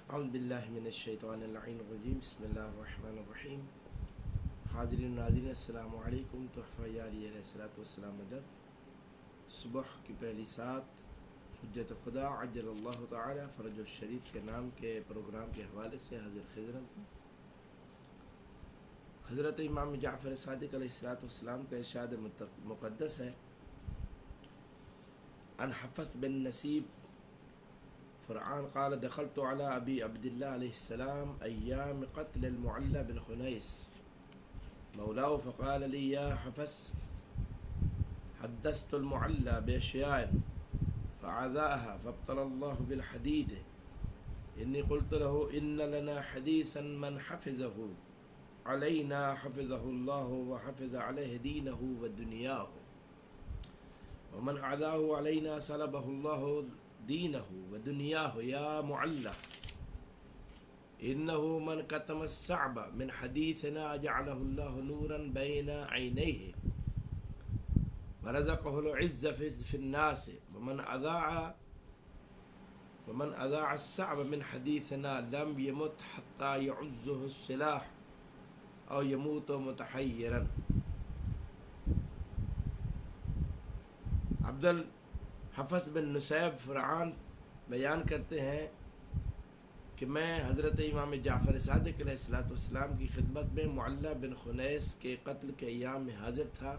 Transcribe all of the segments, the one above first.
اعوذ باللہ من الشیطان اللعین الرجیم بسم اللہ الرحمن الرحیم۔ حاضرین ناظرین السلام علیکم۔ تحفہ یاری علیہ الصلوۃ والسلام مدد صبح کی پہلی سات حجت خدا عجل اللہ تعالی فرج الشریف کے نام کے پروگرام کے حوالے سے حاضر خدمت ہوں۔ حضرت امام جعفر صادق علیہ الصلوۃ والسلام کا ارشاد مقدس ہے، عن حفص بن نصیب فرعان قال دخلت على ابی عبداللہ علیہ السلام ایام قتل المعلى بن خنیس مولاه فقال لي يا حفص حدثت المعلى بأشياء فعذاها فابطل الله بالحديد إني قلت له إن لنا حديثا من حفظه علينا حفظه الله وحفظ عليه دينه ودنياه ومن عذاه علينا سلبه الله دينه ودنياه يا معلى إنه من كتم الصعب من حديثنا جعله الله نورا بين عينيه ورزقه العز في الناس ومن أذاع الصعب من حديثنا لم يمت حتى يعزه السلاح أو يموت متحيرا۔ حفص بن نصیب فرعان بیان کرتے ہیں کہ میں حضرت امام جعفر صادق علیہ الصلوۃ والسلام کی خدمت میں معلی بن خنیس کے قتل کے ایام میں حاضر تھا،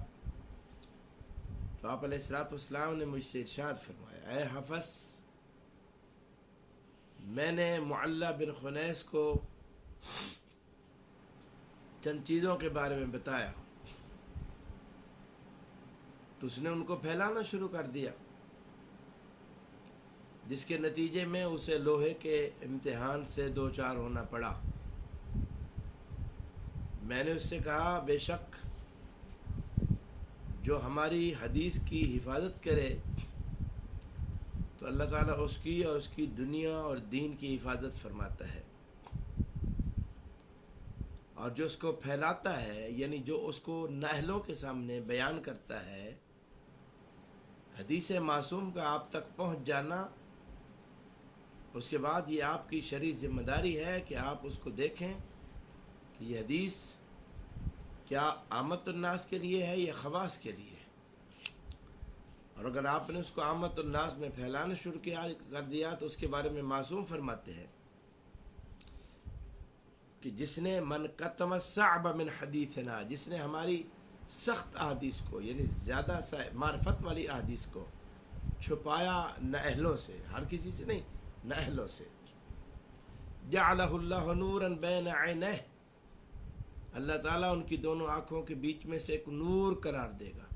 تو آپ علیہ الصلوۃ والسلام نے مجھ سے ارشاد فرمایا، اے حفص، میں نے معلی بن خنیس کو چند چیزوں کے بارے میں بتایا تو اس نے ان کو پھیلانا شروع کر دیا، جس کے نتیجے میں اسے لوہے کے امتحان سے دوچار ہونا پڑا۔ میں نے اس سے کہا، بے شک جو ہماری حدیث کی حفاظت کرے تو اللہ تعالیٰ اس کی اور اس کی دنیا اور دین کی حفاظت فرماتا ہے، اور جو اس کو پھیلاتا ہے، یعنی جو اس کو نااہلوں کے سامنے بیان کرتا ہے، حدیث معصوم کا آپ تک پہنچ جانا، اس کے بعد یہ آپ کی شرعی ذمہ داری ہے کہ آپ اس کو دیکھیں کہ یہ حدیث کیا عامت الناس کے لیے ہے یا خواص کے لیے ہے، اور اگر آپ نے اس کو عامت الناس میں پھیلانا شروع کر دیا تو اس کے بارے میں معصوم فرماتے ہیں کہ جس نے من کتم الصعب من حدیثنا، جس نے ہماری سخت احادیث کو، یعنی زیادہ معرفت والی احادیث کو چھپایا نااہلوں سے، ہر کسی سے نہیں، نااہلوں سے، جعلہ اللہ نورا بین عینیہ، اللہ تعالیٰ ان کی دونوں آنکھوں کے بیچ میں سے ایک نور قرار دے گا،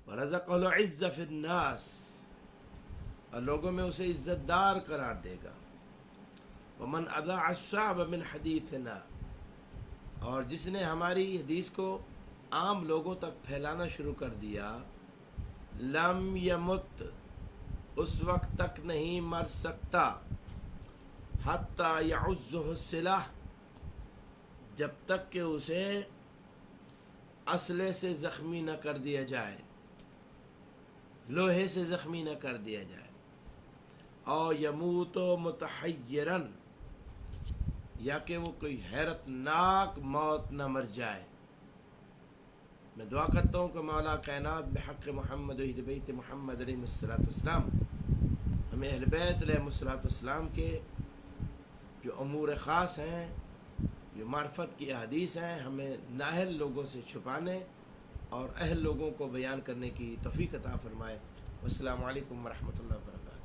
ورزقہ العز فی الناس، اور لوگوں میں اسے عزت دار قرار دے گا، ومن اذاع الصعب من حدیثنا، اور جس نے ہماری حدیث کو عام لوگوں تک پھیلانا شروع کر دیا، لم یمت، اس وقت تک نہیں مر سکتا، حتی یعزہ السلاح، جب تک کہ اسے اسلحے سے زخمی نہ کر دیا جائے، لوہے سے زخمی نہ کر دیا جائے، او یموت متحیرن، یا کہ وہ کوئی حیرت ناک موت نہ مر جائے۔ میں دعا کرتا ہوں کہ مولا کائنات بحق محمد و اہل بیت محمد علیہ الصلوۃ والسلام ہمیں اہل بیت علیہ الصلوۃ والسلام کے جو امور خاص ہیں، جو معرفت کی احادیث ہیں، ہمیں نااہل لوگوں سے چھپانے اور اہل لوگوں کو بیان کرنے کی توفیق عطا فرمائے۔ والسلام علیکم ورحمۃ اللہ وبرکاتہ۔